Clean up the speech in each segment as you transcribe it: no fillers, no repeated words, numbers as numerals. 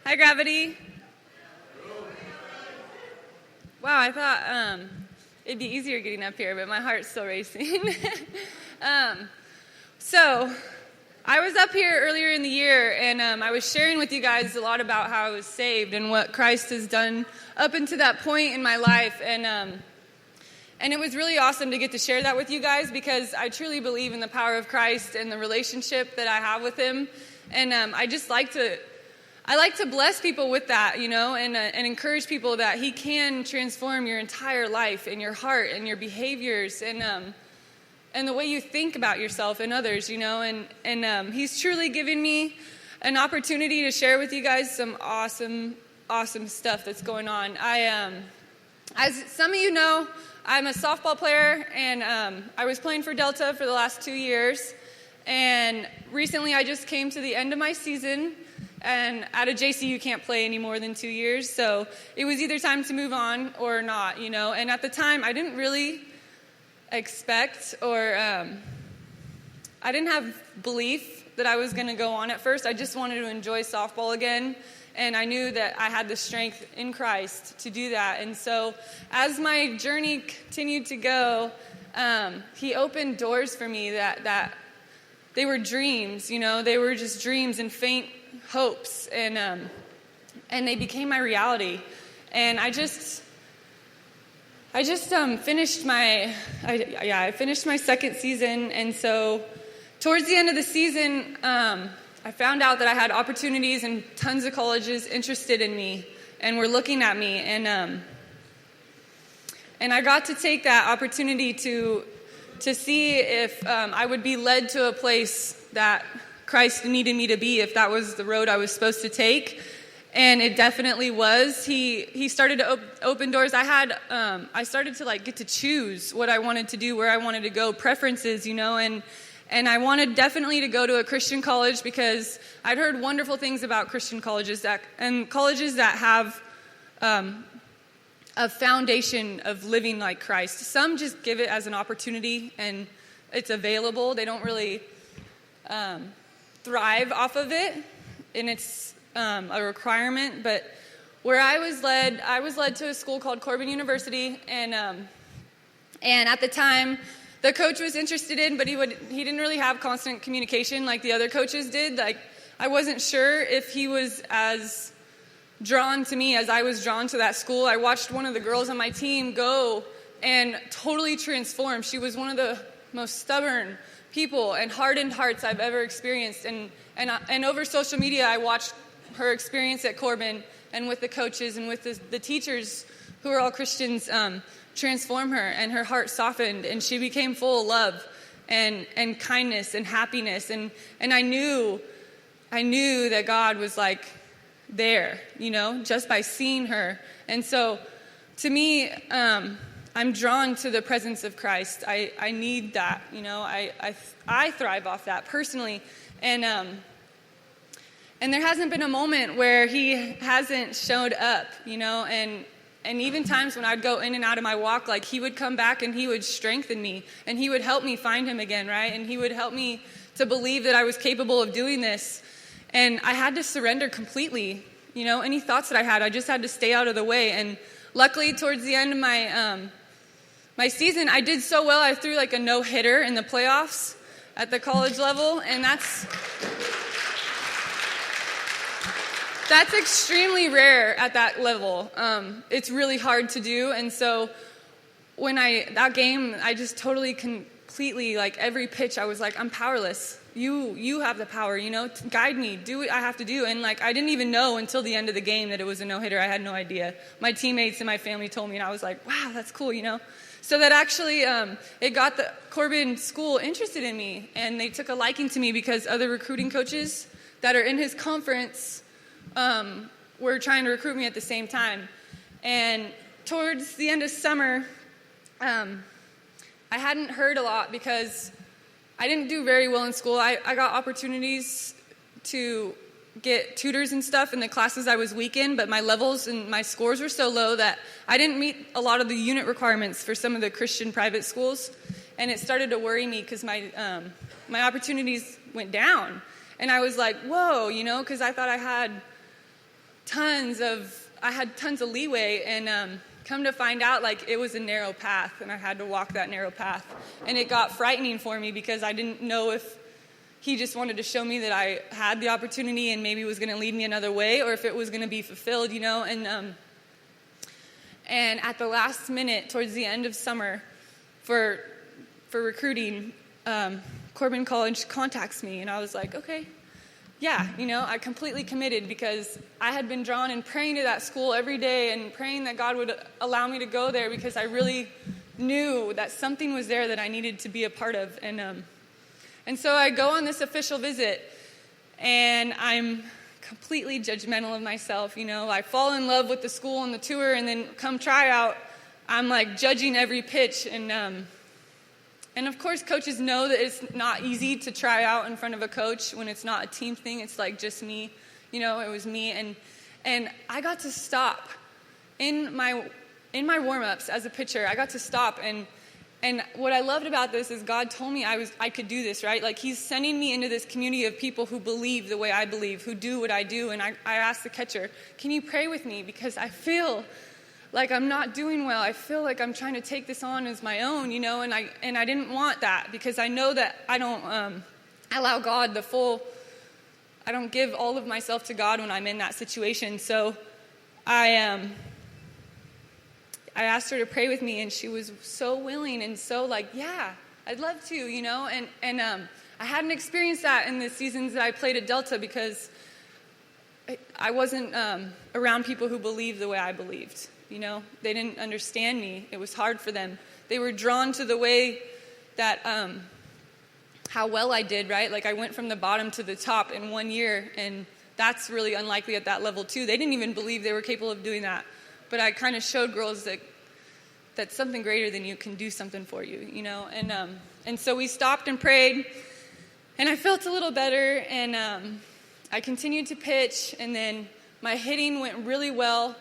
Hi, Gravity. Wow, I thought it'd be easier getting up here, but my heart's still racing. So, I was up here earlier in the year, and I was sharing with you guys a lot about how I was saved and what Christ has done up until that point in my life. And it was really awesome to get to share that with you guys because I truly believe in the power of Christ and the relationship that I have with Him. And I like to bless people with that, and encourage people that He can transform your entire life and your heart and your behaviors and the way you think about yourself and others, and He's truly given me an opportunity to share with you guys some awesome stuff that's going on. As some of you know, I'm a softball player, and I was playing for Delta for the last 2 years, and recently I just came to the end of my season. And at a JC, you can't play any more than 2 years. So it was either time to move on or not, And at the time, I didn't really expect or I didn't have belief that I was going to go on at first. I just wanted to enjoy softball again. And I knew that I had the strength in Christ to do that. And so as my journey continued to go, He opened doors for me that they were dreams, They were just dreams and faint hopes, and they became my reality. And I finished my second season, and so towards the end of the season, I found out that I had opportunities and tons of colleges interested in me and were looking at me, and I got to take that opportunity to see if I would be led to a place that Christ needed me to be, if that was the road I was supposed to take. And it definitely was. He started to open doors. I started to get to choose what I wanted to do, where I wanted to go, preferences, and I wanted definitely to go to a Christian college because I'd heard wonderful things about Christian colleges and colleges that have a foundation of living like Christ. Some just give it as an opportunity and it's available. They don't really thrive off of it, and it's a requirement. But where I was led to a school called Corbin University, and at the time, the coach was interested in, but he didn't really have constant communication like the other coaches did. I wasn't sure if he was as drawn to me as I was drawn to that school. I watched one of the girls on my team go and totally transform. She was one of the most stubborn people and hardened hearts I've ever experienced. And over social media, I watched her experience at Corbin and with the coaches and with the teachers who are all Christians transform her, and her heart softened, and she became full of love and kindness and happiness. And I knew that God was there, just by seeing her. And so to me, I'm drawn to the presence of Christ. I need that, I thrive off that personally. And there hasn't been a moment where He hasn't showed up, and even times when I'd go in and out of my walk, He would come back and He would strengthen me and He would help me find Him again, right? And He would help me to believe that I was capable of doing this. And I had to surrender completely, any thoughts that I had, I just had to stay out of the way. And luckily, towards the end of my season, I did so well, I threw a no-hitter in the playoffs at the college level, and that's extremely rare at that level. It's really hard to do, and so when that game, I just totally, completely, every pitch, I was I'm powerless. You have the power, guide me, do what I have to do. And I didn't even know until the end of the game that it was a no-hitter. I had no idea. My teammates and my family told me, and I was wow, that's cool, So that actually, it got the Corbin school interested in me, and they took a liking to me because other recruiting coaches that are in his conference were trying to recruit me at the same time. And towards the end of summer, I hadn't heard a lot because I didn't do very well in school. I got opportunities to get tutors and stuff in the classes I was weak in, but my levels and my scores were so low that I didn't meet a lot of the unit requirements for some of the Christian private schools, and it started to worry me because my opportunities went down. And I was whoa, because I thought I had I had tons of leeway, and come to find out, like, it was a narrow path, and I had to walk that narrow path. And it got frightening for me because I didn't know if he just wanted to show me that I had the opportunity and maybe was going to lead me another way, or if it was going to be fulfilled, And at the last minute, towards the end of summer, for recruiting, Corbin College contacts me, and I was like, okay. Yeah, I completely committed because I had been drawn and praying to that school every day and praying that God would allow me to go there because I really knew that something was there that I needed to be a part of. And so I go on this official visit, and I'm completely judgmental of myself. I fall in love with the school and the tour, and then come try out, I'm like judging every pitch. And of course, coaches know that it's not easy to try out in front of a coach when it's not a team thing. It's like just me, it was me. And I got to stop in my warm-ups as a pitcher. I got to stop. And what I loved about this is God told me I could do this, right? Like, he's sending me into this community of people who believe the way I believe, who do what I do. And I asked the catcher, can you pray with me? Because I feel like I'm not doing well. I feel like I'm trying to take this on as my own, and I didn't want that because I know that I don't allow God I don't give all of myself to God when I'm in that situation. So I asked her to pray with me, and she was so willing and so like, yeah, I'd love to, and I hadn't experienced that in the seasons that I played at Delta because I wasn't around people who believed the way I believed. They didn't understand me. It was hard for them. They were drawn to the way that, how well I did, right? Like, I went from the bottom to the top in 1 year, and that's really unlikely at that level, too. They didn't even believe they were capable of doing that. But I kind of showed girls that something greater than you can do something for you, And so we stopped and prayed, and I felt a little better, and I continued to pitch, and then my hitting went really well,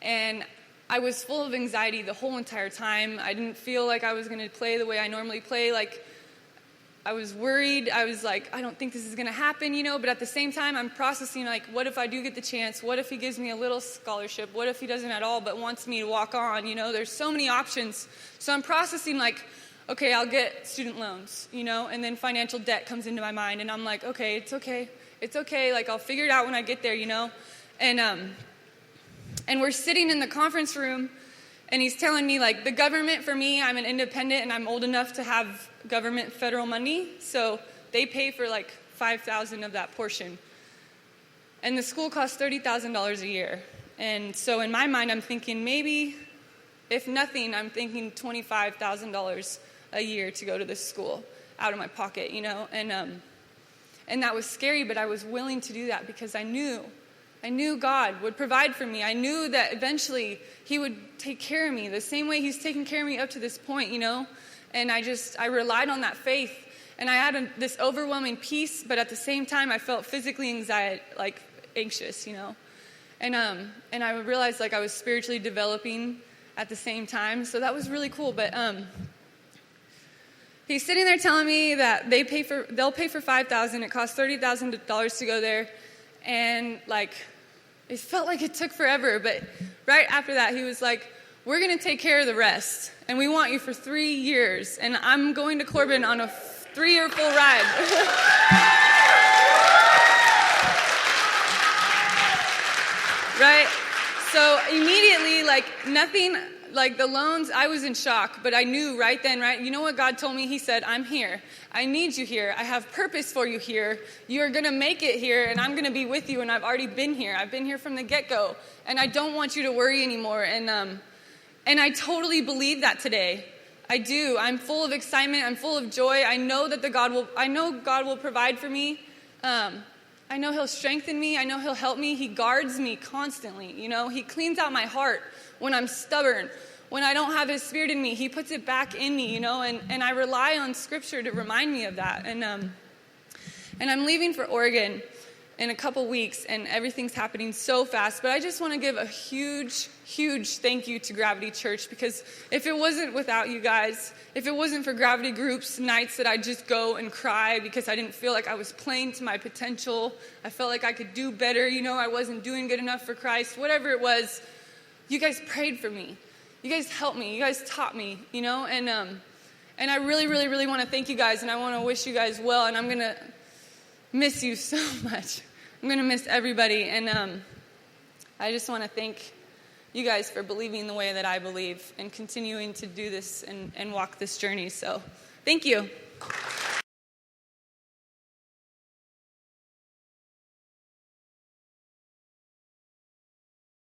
and I was full of anxiety the whole entire time. I didn't feel like I was going to play the way I normally play. Like, I was worried. I was like, I don't think this is going to happen, But at the same time, I'm processing, like, what if I do get the chance? What if he gives me a little scholarship? What if he doesn't at all but wants me to walk on? There's so many options. So I'm processing, like, okay, I'll get student loans, And then financial debt comes into my mind. And I'm like, okay, it's okay. It's okay. Like, I'll figure it out when I get there, And we're sitting in the conference room, and he's telling me, like, the government, for me, I'm an independent, and I'm old enough to have government federal money, so they pay for, like, $5,000 of that portion. And the school costs $30,000 a year. And so in my mind, I'm thinking maybe, if nothing, I'm thinking $25,000 a year to go to this school out of my pocket, And that was scary, but I was willing to do that because I knew God would provide for me. I knew that eventually he would take care of me the same way he's taken care of me up to this point, And I relied on that faith. And I had this overwhelming peace, but at the same time, I felt physically anxious, And I realized, like, I was spiritually developing at the same time. So that was really cool. But he's sitting there telling me that they'll pay for $5,000. It costs $30,000 to go there. And, like, it felt like it took forever, but right after that, he was like, we're going to take care of the rest, and we want you for 3 years, and I'm going to Corbin on a 3-year full ride. Right? So immediately, like, nothing, like, the loans, I was in shock, but I knew right then, right? You know what God told me? He said, I'm here. I need you here. I have purpose for you here. You're going to make it here, and I'm going to be with you, and I've already been here. I've been here from the get-go, and I don't want you to worry anymore. And I totally believe that today. I do. I'm full of excitement. I'm full of joy. I know that God will provide for me. I know he'll strengthen me. I know he'll help me. He guards me constantly. He cleans out my heart when I'm stubborn. When I don't have his spirit in me, he puts it back in me, and I rely on scripture to remind me of that. And I'm leaving for Oregon, in a couple weeks, and everything's happening so fast. But I just want to give a huge, huge thank you to Gravity Church, because if it wasn't without you guys, if it wasn't for Gravity Groups, nights that I'd just go and cry because I didn't feel like I was playing to my potential, I felt like I could do better, I wasn't doing good enough for Christ, whatever it was, you guys prayed for me. You guys helped me. You guys taught me, and I really, really, really want to thank you guys, and I want to wish you guys well, and I'm going to miss you so much. I'm going to miss everybody, and I just want to thank you guys for believing the way that I believe and continuing to do this and walk this journey. So thank you.